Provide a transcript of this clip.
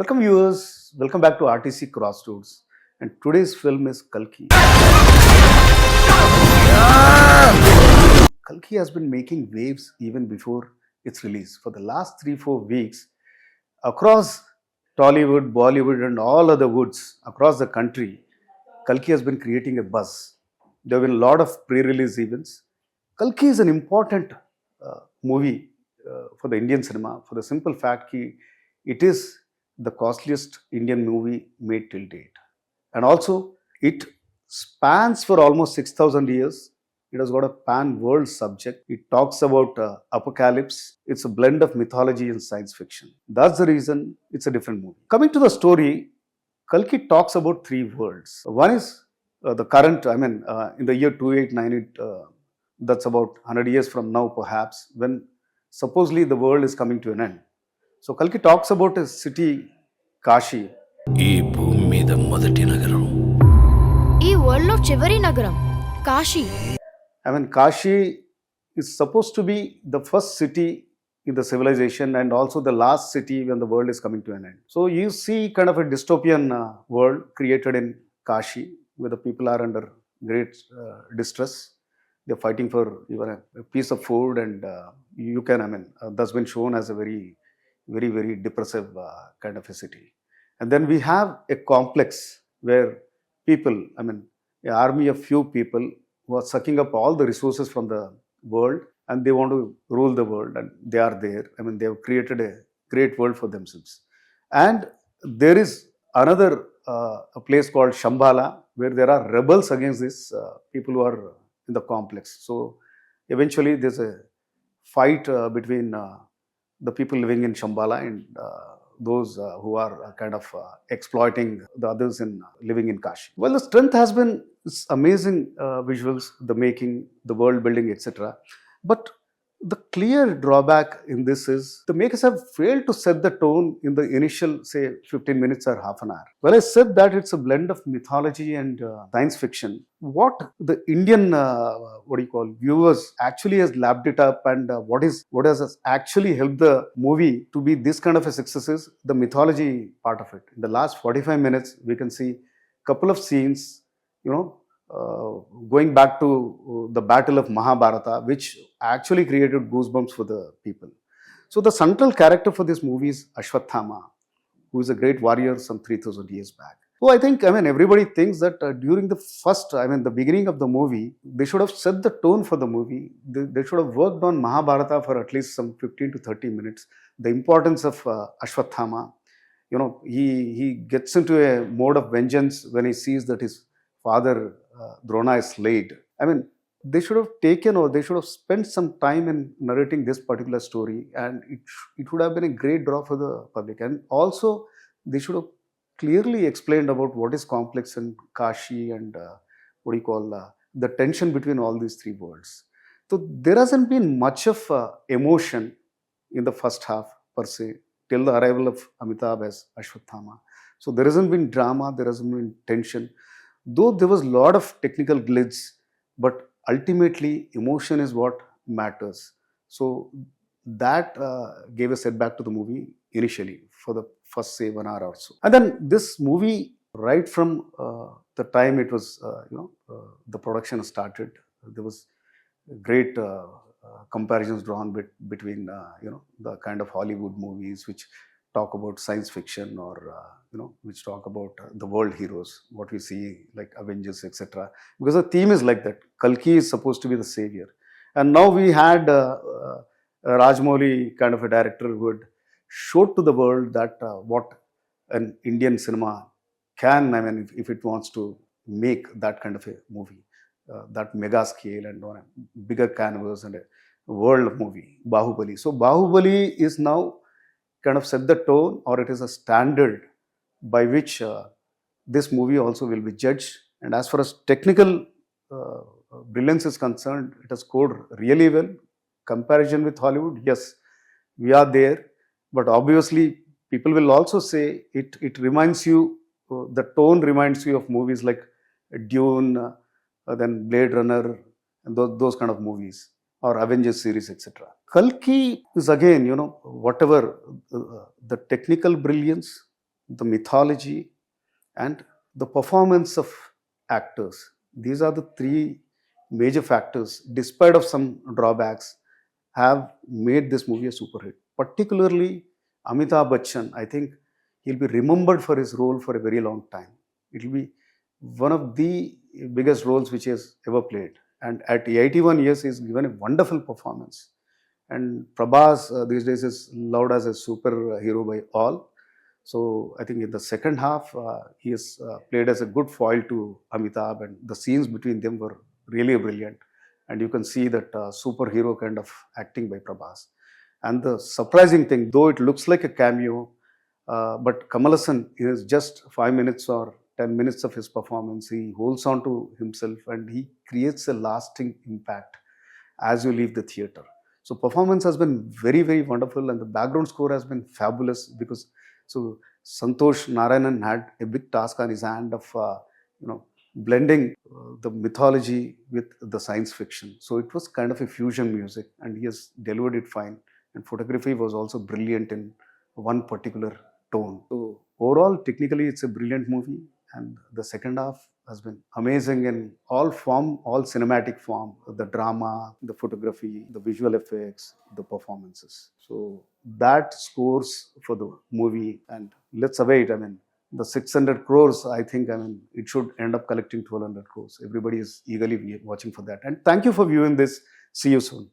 Welcome viewers, welcome back to RTC Crossroads, and today's film is Kalki. Kalki has been making waves even before its release. For the last 3-4 weeks, across Tollywood, Bollywood and all other woods across the country, Kalki has been creating a buzz. There have been a lot of pre-release events. Kalki is an important movie for the Indian cinema for the simple fact that it is the costliest Indian movie made till date. And also, it spans for almost 6,000 years. It has got a pan-world subject. It talks about apocalypse. It's a blend of mythology and science fiction. That's the reason it's a different movie. Coming to the story, Kalki talks about three worlds. One is the current, in the year 2898, that's about 100 years from now perhaps, when supposedly the world is coming to an end. So Kalki talks about a city, Kashi. ఈ భూమి మీద మొదటి నగరం ఈ world లో చివరి నగరం Kashi. Kashi is supposed to be the first city in the civilization and also the last city when the world is coming to an end. So you see kind of a dystopian world created in Kashi where the people are under great distress. They're fighting for even a piece of food and that's been shown as a very depressive kind of a city. And then we have a complex where people, an army of few people who are sucking up all the resources from the world and they want to rule the world, and they are there. They have created a great world for themselves. And there is another a place called Shambhala where there are rebels against these people who are in the complex. So eventually there's a fight between the people living in Shambhala and those who are kind of exploiting the others in living in Kashi. Well, the strength has been amazing visuals, the making, the world building, etc. But the clear drawback in this is the makers have failed to set the tone in the initial, say, 15 minutes or half an hour. Well, I said that it's a blend of mythology and science fiction. What the Indian, viewers actually has lapped it up, and what has actually helped the movie to be this kind of a success is the mythology part of it. In the last 45 minutes, we can see a couple of scenes, going back to the battle of Mahabharata, which actually created goosebumps for the people. So the central character for this movie is Ashwin, who is a great warrior some 3,000 years back. So I think, everybody thinks that during the the beginning of the movie, they should have set the tone for the movie. They should have worked on Mahabharata for at least some 15 to 30 minutes. The importance of Ashwin, he gets into a mode of vengeance when he sees that his father Drona is laid. They should have taken, or they should have spent some time in narrating this particular story, and it would have been a great draw for the public. And also, they should have clearly explained about what is complex in Kashi and the tension between all these three worlds. So there hasn't been much of emotion in the first half per se till the arrival of Amitabh as Ashwin. So there hasn't been drama, there hasn't been tension. Though there was a lot of technical glitch, but ultimately emotion is what matters. So that gave a setback to the movie initially for the first, say, 1 hour or so. And then this movie, right from the time it was, the production started, there was great comparisons drawn between, the kind of Hollywood movies which talk about science fiction or which talk about the world heroes, what we see like Avengers, etc. Because the theme is like that. Kalki is supposed to be the savior, and now we had Rajmouli kind of a director who had showed to the world that what an Indian cinema can, if it wants to make that kind of a movie, that mega scale and on a bigger canvas and a world movie, Bahubali. So Bahubali is now kind of set the tone, or it is a standard by which this movie also will be judged. And as far as technical brilliance is concerned, it has scored really well. Comparison with Hollywood, yes, we are there, but obviously people will also say it reminds you, the tone reminds you of movies like Dune, then Blade Runner, and those kind of movies, or Avengers series, etc. Kalki is again, whatever the technical brilliance, the mythology, and the performance of actors. These are the three major factors, despite of some drawbacks, have made this movie a super hit. Particularly Amitabh Bachchan, I think he'll be remembered for his role for a very long time. It will be one of the biggest roles which he has ever played. And at 81 years, he's given a wonderful performance. And Prabhas these days is loved as a superhero by all. So I think in the second half, he has played as a good foil to Amitabh, and the scenes between them were really brilliant. And you can see that superhero kind of acting by Prabhas. And the surprising thing, though it looks like a cameo, but Kamal Hassan is just 5 minutes or 10 minutes of his performance. He holds on to himself and he creates a lasting impact as you leave the theater. So performance has been very, very wonderful, and the background score has been fabulous because so Santosh Narayanan had a big task on his hand of blending the mythology with the science fiction. So it was kind of a fusion music, and he has delivered it fine. And photography was also brilliant in one particular tone. So overall, technically, it's a brilliant movie, and the second half has been amazing in all form, all cinematic form, the drama, the photography, the visual effects, the performances. So that scores for the movie, and let's await. I mean, the 600 crores, I think, it should end up collecting 1200 crores. Everybody is eagerly watching for that. And thank you for viewing this. See you soon.